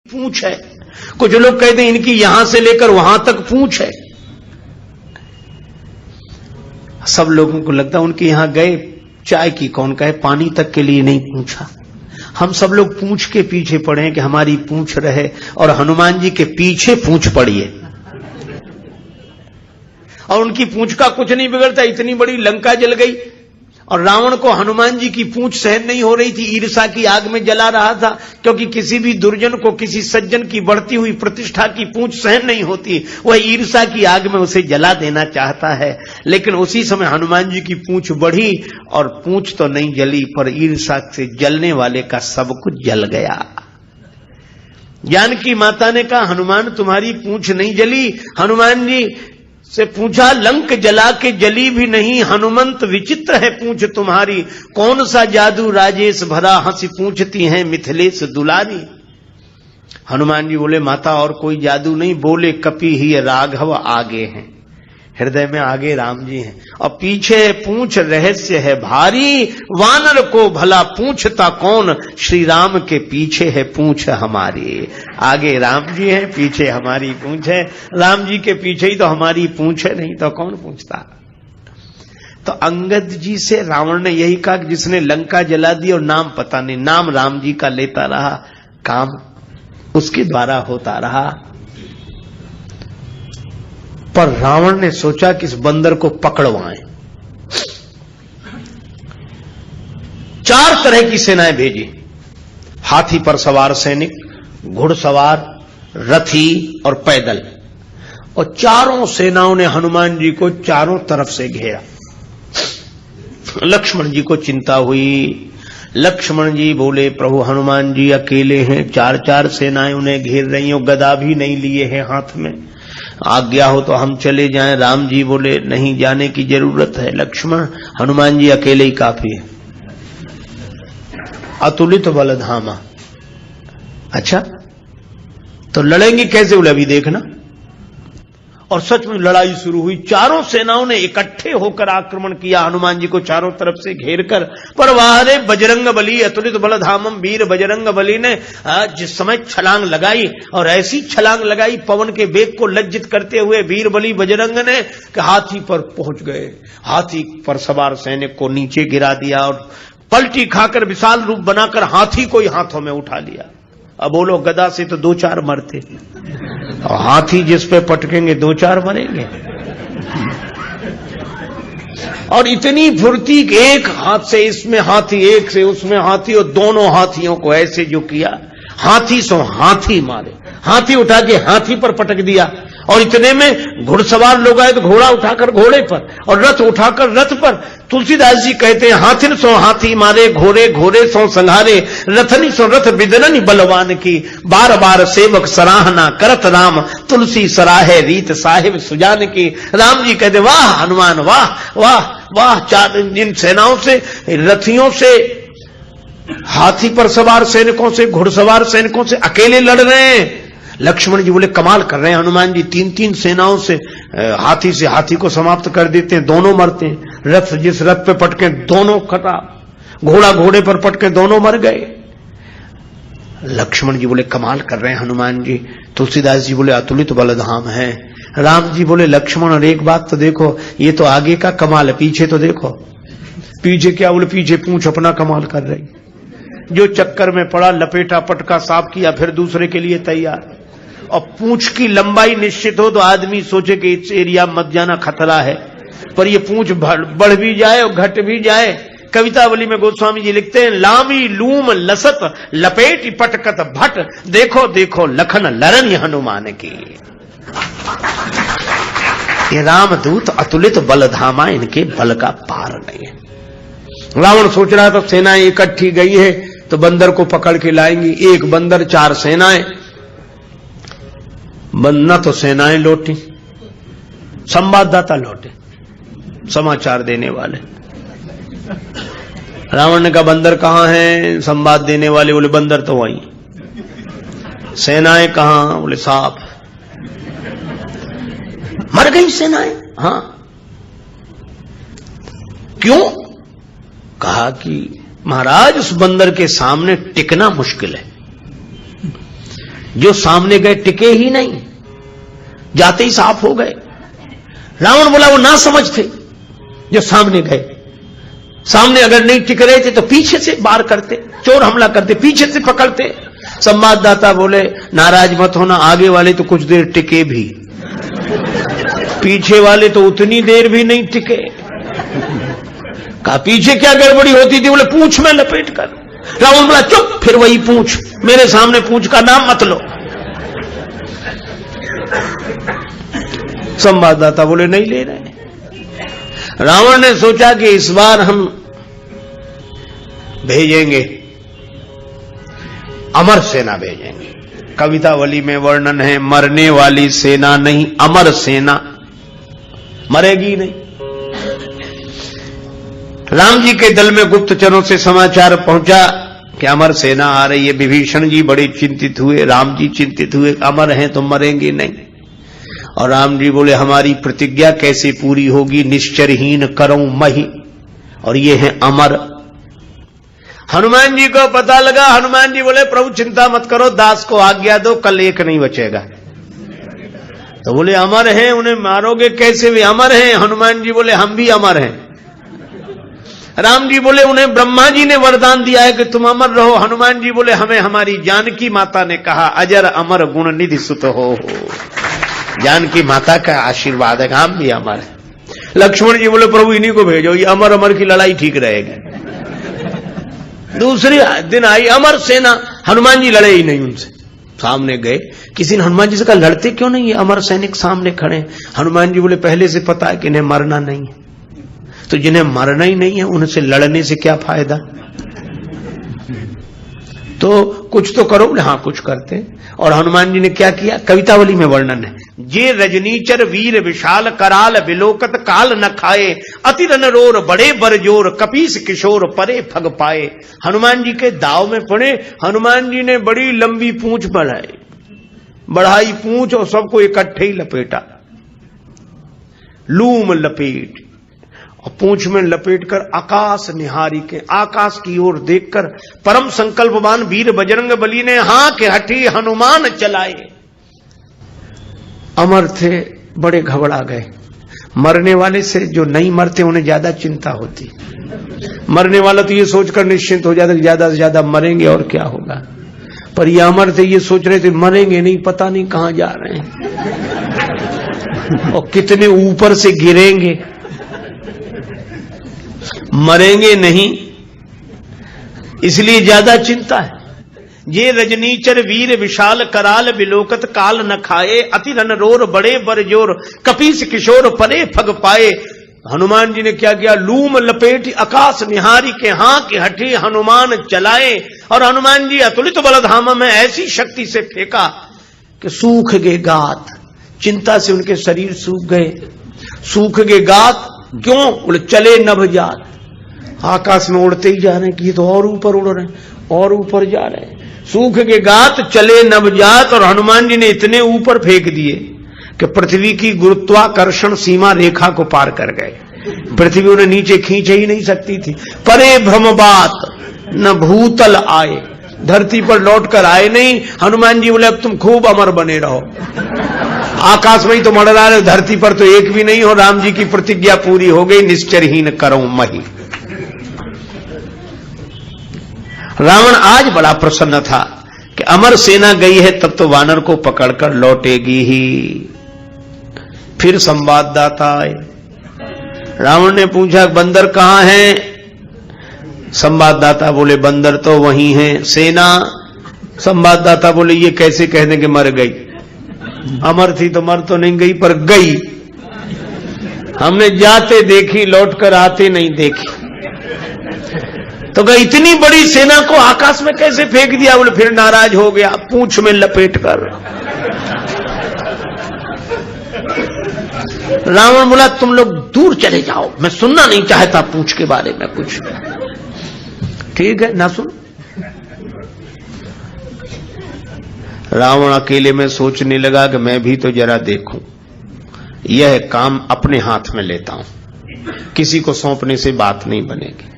पूंछ है, कुछ लोग कहते हैं इनकी यहां से लेकर वहां तक पूंछ है। सब लोगों को लगता है उनके यहां गए चाय की कौन कहे, पानी तक के लिए नहीं पूछा। हम सब लोग पूंछ के पीछे पड़े कि हमारी पूंछ रहे, और हनुमान जी के पीछे पूंछ पड़ी है और उनकी पूंछ का कुछ नहीं बिगड़ता। इतनी बड़ी लंका जल गई और रावण को हनुमान जी की पूंछ सहन नहीं हो रही थी, ईर्ष्या की आग में जला रहा था, क्योंकि किसी भी दुर्जन को किसी सज्जन की बढ़ती हुई प्रतिष्ठा की पूंछ सहन नहीं होती, वह ईर्ष्या की आग में उसे जला देना चाहता है। लेकिन उसी समय हनुमान जी की पूंछ बढ़ी और पूंछ तो नहीं जली, पर ईर्ष्या से जलने वाले का सब कुछ जल गया। जानकी माता ने कहा हनुमान तुम्हारी पूंछ नहीं जली। हनुमान जी से पूछा लंक जला के जली भी नहीं, हनुमंत विचित्र है पूंछ तुम्हारी, कौन सा जादू राजेश भरा हंसी पूछती हैं मिथिलेश दुलारी। हनुमान जी बोले माता और कोई जादू नहीं, बोले कपि ही राघव आगे हैं, हृदय में आगे राम जी हैं और पीछे पूंछ रहस्य है भारी, वानर को भला पूछता कौन, श्री राम के पीछे है पूंछ हमारी। आगे राम जी हैं, पीछे हमारी पूंछ है। राम जी के पीछे ही तो हमारी पूंछ है, नहीं तो कौन पूछता। तो अंगद जी से रावण ने यही कहा कि जिसने लंका जला दी और नाम पता नहीं, नाम राम जी का लेता रहा, काम उसके द्वारा होता रहा। पर रावण ने सोचा कि इस बंदर को पकड़वाएं। 4 तरह की सेनाएं भेजी, हाथी पर सवार सैनिक, घुड़सवार, रथी और पैदल, और चारों सेनाओं ने हनुमान जी को चारों तरफ से घेरा। लक्ष्मण जी को चिंता हुई। लक्ष्मण जी बोले प्रभु हनुमान जी अकेले हैं, 4 सेनाएं उन्हें घेर रही हो, गदा भी नहीं लिए हैं हाथ में, आज्ञा हो तो हम चले जाएं। राम जी बोले नहीं जाने की जरूरत है लक्ष्मण, हनुमान जी अकेले ही काफी है। अतुलित बलधामा। अच्छा तो लड़ेंगे कैसे, बोले अभी देखना। और सच में लड़ाई शुरू हुई। चारों सेनाओं ने इकट्ठे होकर आक्रमण किया हनुमान जी को चारों तरफ से घेरकर। पर वाहरे बजरंग बली अतुलित बलधामम, वीर बजरंग बली ने जिस समय छलांग लगाई, और ऐसी छलांग लगाई पवन के वेग को लज्जित करते हुए वीर बली बजरंग ने कि हाथी पर पहुंच गए। हाथी पर सवार सैनिक को नीचे गिरा दिया और पलटी खाकर विशाल रूप बनाकर हाथी को ही हाथों में उठा लिया। अब बोलो गदा से तो 2-4 मरते, और हाथी जिस पे पटकेंगे 2-4 मरेंगे। और इतनी फुर्ती एक हाथ से इसमें हाथी, एक से उसमें हाथी, और दोनों हाथियों को ऐसे जो किया, हाथी सो हाथी मारे, हाथी उठा के हाथी पर पटक दिया। और इतने में घुड़सवार लोग आए तो घोड़ा उठाकर घोड़े पर और रथ उठाकर रथ पर। तुलसीदास जी कहते हैं हाथिन सो हाथी मारे, घोड़े घोड़े सो संघारे, रथनी सो रथ बिदरनी बलवान की, बार बार सेवक सराहना करत राम, तुलसी सराहे रीत साहिब सुजान की। राम जी कहते वाह हनुमान वाह वाह वाह। 4 इन सेनाओं से, रथियों से, हाथी पर सवार सैनिकों से, घुड़सवार सैनिकों से अकेले लड़ रहे हैं। लक्ष्मण जी बोले कमाल कर रहे हैं हनुमान जी, 3-3 सेनाओं से हाथी से हाथी को समाप्त कर देते हैं, दोनों मरते हैं। रथ जिस रथ पे पटके दोनों खराब, घोड़ा घोड़े पर पटके दोनों मर गए। लक्ष्मण जी बोले कमाल कर रहे हैं हनुमान जी। तुलसीदास जी बोले अतुलित बलधाम है। राम जी बोले लक्ष्मण और एक बात तो देखो, ये तो आगे का कमाल है, पीछे तो देखो। पीछे क्या, बोले पीछे पूंछ अपना कमाल कर रही, जो चक्कर में पड़ा लपेटा पटका साफ किया, फिर दूसरे के लिए तैयार। और पूंछ की लंबाई निश्चित हो तो आदमी सोचे कि इस एरिया मत जाना, खतरा है, पर ये पूंछ बढ़ भी जाए और घट भी जाए। कवितावली में गोस्वामी जी लिखते हैं लामी लूम लसत लपेट पटकत भट, देखो देखो लखन लरन हनुमान की। ये रामदूत अतुलित बलधामा, इनके बल का पार नहीं है। रावण सोच रहा था सेनाएं इकट्ठी गई है तो बंदर को पकड़ के लाएंगी। एक बंदर 4 सेनाएं, न तो सेनाएं लौटी, संवाददाता लौटे, समाचार देने वाले। रावण ने कहा बंदर कहां हैं, संवाद देने वाले बोले बंदर तो वहीं। सेनाएं कहां, बोले साफ मर गई सेनाएं। हां क्यों, कहा कि महाराज उस बंदर के सामने टिकना मुश्किल है। जो सामने गए टिके ही नहीं, जाते ही साफ हो गए। रावण बोला वो ना समझ थे जो सामने गए, सामने अगर नहीं टिक रहे थे तो पीछे से वार करते, चोर हमला करते, पीछे से पकड़ते। संवाददाता बोले नाराज मत होना, आगे वाले तो कुछ देर टिके भी, पीछे वाले तो उतनी देर भी नहीं टिके। कहा पीछे क्या गड़बड़ी होती थी? बोले पूंछ में लपेट कर। रावण बोला चुप, फिर वही पूंछ, मेरे सामने पूंछ का नाम मत लो। संवाददाता बोले नहीं ले रहे। रावण ने सोचा कि इस बार हम भेजेंगे, अमर सेना भेजेंगे। कवितावली में वर्णन है मरने वाली सेना नहीं, अमर सेना, मरेगी नहीं। राम जी के दल में गुप्तचरों से समाचार पहुंचा कि अमर सेना आ रही है। विभीषण जी बड़े चिंतित हुए, राम जी चिंतित हुए, अमर हैं तो मरेंगे नहीं। और राम जी बोले हमारी प्रतिज्ञा कैसे पूरी होगी, निश्चरहीन करूं मही, और ये है अमर। हनुमान जी को पता लगा। हनुमान जी बोले प्रभु चिंता मत करो, दास को आज्ञा दो, कल एक नहीं बचेगा। तो बोले अमर हैं, उन्हें मारोगे कैसे? वे अमर हैं। हनुमान जी बोले हम भी अमर हैं। राम जी बोले उन्हें ब्रह्मा जी ने वरदान दिया है कि तुम अमर रहो। हनुमान जी बोले हमें हमारी जानकी माता ने कहा अजर अमर गुण निधि सुत हो। जानकी माता का आशीर्वाद है, हम भी अमर है। लक्ष्मण जी बोले प्रभु इन्हीं को भेजो, ये अमर अमर की लड़ाई ठीक रहेगी। दूसरे दिन आई अमर सेना, हनुमान जी लड़े ही नहीं उनसे। सामने गए, किसी ने हनुमान जी से कहा लड़ते क्यों नहीं, ये अमर सैनिक सामने खड़े। हनुमान जी बोले पहले से पता है कि इन्हें मरना नहीं है, तो जिन्हें मरना ही नहीं है उनसे लड़ने से क्या फायदा, तो कुछ तो करो। हाँ कुछ करते। और हनुमान जी ने क्या किया, कवितावली में वर्णन है, जे रजनीचर वीर विशाल कराल विलोकत काल न खाए, अति रन रोर बड़े बरजोर कपीस किशोर परे फग पाए। हनुमान जी के दाव में पड़े। हनुमान जी ने बड़ी लंबी पूंछ बढ़ाई पूंछ और सबको इकट्ठे ही लपेटा, लूम लपेट, और पूंछ में लपेटकर आकाश निहारी के, आकाश की ओर देखकर परम संकल्पवान वीर बजरंग बली ने हाँ के हठी हनुमान चलाए। अमर थे, बड़े घबरा गए। मरने वाले से जो नहीं मरते उन्हें ज्यादा चिंता होती। मरने वाला तो ये सोचकर निश्चिंत हो जाता कि ज्यादा से ज्यादा मरेंगे और क्या होगा, पर ये अमर थे, ये सोच रहे थे मरेंगे नहीं, पता नहीं कहां जा रहे हैं और कितने ऊपर से गिरेंगे, मरेंगे नहीं, इसलिए ज्यादा चिंता है। ये रजनीचर वीर विशाल कराल विलोकत काल न खाए, अति रन रोर बड़े बरजोर कपीस किशोर परे फग पाए। हनुमान जी ने क्या किया, लूम लपेटी आकाश निहारी के हाँ के हठी हनुमान चलाए। और हनुमान जी अतुलित बलधामा में ऐसी शक्ति से फेंका कि सूख गए गात, चिंता से उनके शरीर सूख गए। सूख गए गात क्यों, बोले चले नभजात, आकाश में उड़ते ही जा रहे हैं कि ये तो और ऊपर उड़ रहे हैं और ऊपर जा रहे हैं। सूख के गात चले नभजात, और हनुमान जी ने इतने ऊपर फेंक दिए कि पृथ्वी की गुरुत्वाकर्षण सीमा रेखा को पार कर गए। पृथ्वी उन्हें नीचे खींच ही नहीं सकती थी। परे भ्रमबात न भूतल आए, धरती पर लौट कर आए नहीं। हनुमान जी बोले अब तुम खूब अमर बने रहो, आकाश में ही तो मंडरा रहे, धरती पर तो एक भी नहीं हो। राम जी की प्रतिज्ञा पूरी हो गई, निश्चरहीन करूं मही। रावण आज बड़ा प्रसन्न था कि अमर सेना गई है, तब तो वानर को पकड़कर लौटेगी ही। फिर संवाददाता आए। रावण ने पूछा बंदर कहां है? संवाददाता बोले बंदर तो वहीं है। सेना? संवाददाता बोले ये कैसे कह दें कि मर गई, अमर थी तो मर तो नहीं गई पर गई, हमने जाते देखी लौटकर आते नहीं देखी। तो कहा इतनी बड़ी सेना को आकाश में कैसे फेंक दिया? बोले फिर नाराज हो गया, पूंछ में लपेट कर। रावण बोला तुम लोग दूर चले जाओ, मैं सुनना नहीं चाहता पूंछ के बारे में कुछ। ठीक है ना सुन। रावण अकेले में सोचने लगा कि मैं भी तो जरा देखूं, यह काम अपने हाथ में लेता हूं, किसी को सौंपने से बात नहीं बनेगी।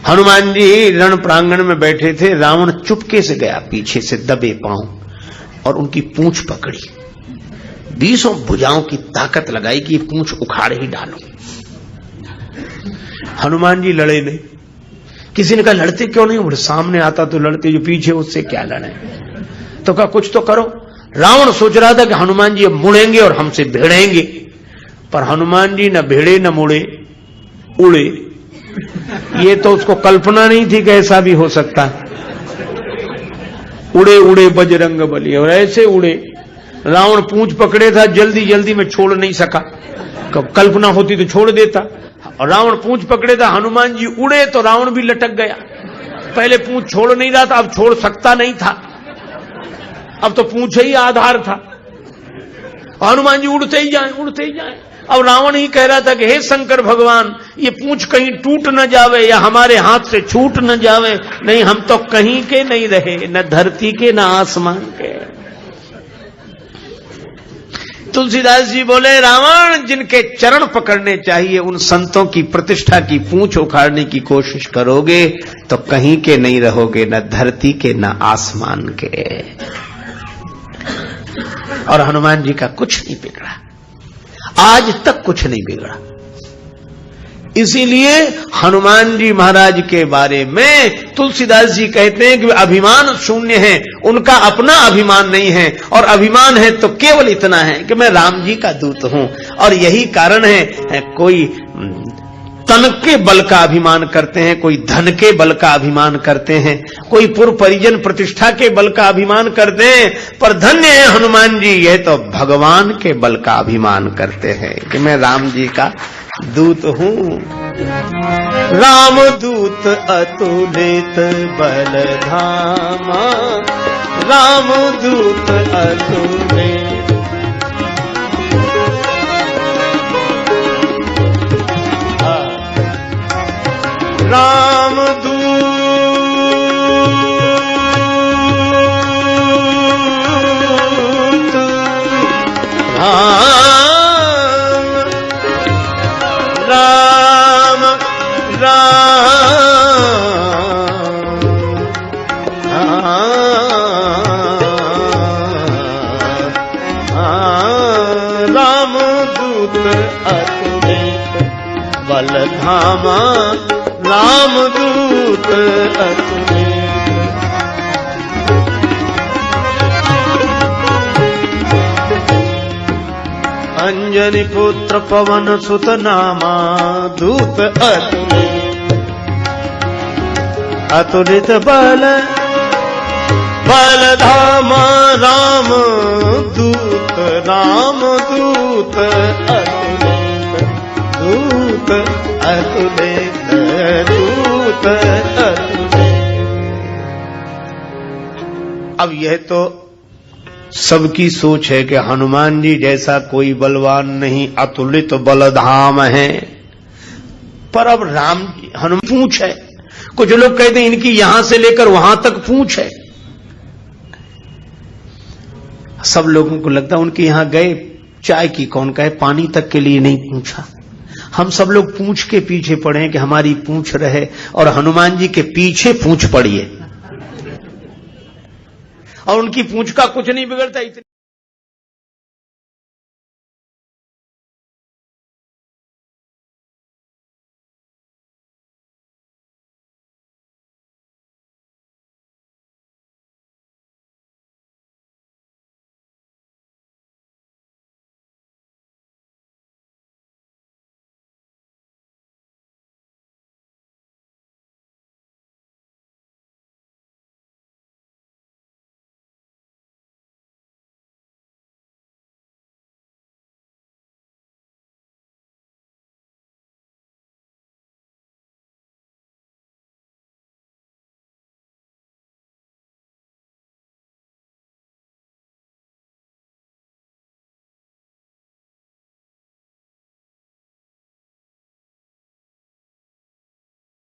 हनुमान जी रण प्रांगण में बैठे थे। रावण चुपके से गया, पीछे से दबे पांव और उनकी पूंछ पकड़ी, 20 भुजाओं की ताकत लगाई कि ये पूंछ उखाड़ ही डालो। हनुमान जी लड़े नहीं। किसी ने कहा लड़ते क्यों नहीं? बोले सामने आता तो लड़ते, जो पीछे उससे क्या लड़े। तो कहा कुछ तो करो। रावण सोच रहा था कि हनुमान जी अब मुड़ेंगे और हमसे भिड़ेंगे, पर हनुमान जी न भिड़े न मुड़े, उड़े। ये तो उसको कल्पना नहीं थी कि ऐसा भी हो सकता। उड़े उड़े बजरंग बली, और ऐसे उड़े। रावण पूंछ पकड़े था, जल्दी जल्दी में छोड़ नहीं सका। कल्पना होती तो छोड़ देता। और रावण पूंछ पकड़े था, हनुमान जी उड़े तो रावण भी लटक गया। पहले पूंछ छोड़ नहीं रहा था, अब छोड़ सकता नहीं था, अब तो पूंछ ही आधार था। हनुमान जी उड़ते ही जाए, उड़ते ही जाए। अब रावण ही कह रहा था कि हे शंकर भगवान, ये पूंछ कहीं टूट न जावे या हमारे हाथ से छूट न जावे। नहीं, हम तो कहीं के नहीं रहे, न धरती के न आसमान के। तुलसीदास जी बोले, रावण जिनके चरण पकड़ने चाहिए उन संतों की प्रतिष्ठा की पूंछ उखाड़ने की कोशिश करोगे तो कहीं के नहीं रहोगे, न धरती के न आसमान के। और हनुमान जी का कुछ नहीं बिगड़ा, आज तक कुछ नहीं बिगड़ा। इसीलिए हनुमान जी महाराज के बारे में तुलसीदास जी कहते हैं कि अभिमान शून्य है, उनका अपना अभिमान नहीं है, और अभिमान है तो केवल इतना है कि मैं राम जी का दूत हूं। और यही कारण है कोई तन के बल का अभिमान करते हैं, कोई धन के बल का अभिमान करते हैं, कोई पूर्व परिजन प्रतिष्ठा के बल का अभिमान करते हैं, पर धन्य है हनुमान जी, यह तो भगवान के बल का अभिमान करते हैं कि मैं राम जी का दूत हूं। राम दूत अतुलित बल धामा, राम दूत अतुलित। राम दूत राम राम राम दूत अतुलित बल धामा, राम दूत अतुलित। अंजनी पुत्र पवन सुत नामा, दूत अतुलित। अतुलित बल बल धामा, राम दूत, राम दूत अतुलित, दूत अतुलित, दूत अतुलित। अब यह तो सबकी सोच है कि हनुमान जी जैसा कोई बलवान नहीं, अतुलित बलधाम है। पर अब राम हनुमान पूंछ है। कुछ लोग कहते हैं इनकी यहां से लेकर वहां तक पूंछ है। सब लोगों को लगता है उनके यहां गए चाय की कौन कहे, पानी तक के लिए नहीं पूछा। हम सब लोग पूंछ के पीछे पड़े हैं कि हमारी पूंछ रहे, और हनुमान जी के पीछे पूंछ पड़ी है और उनकी पूंछ का कुछ नहीं बिगड़ता। इतनी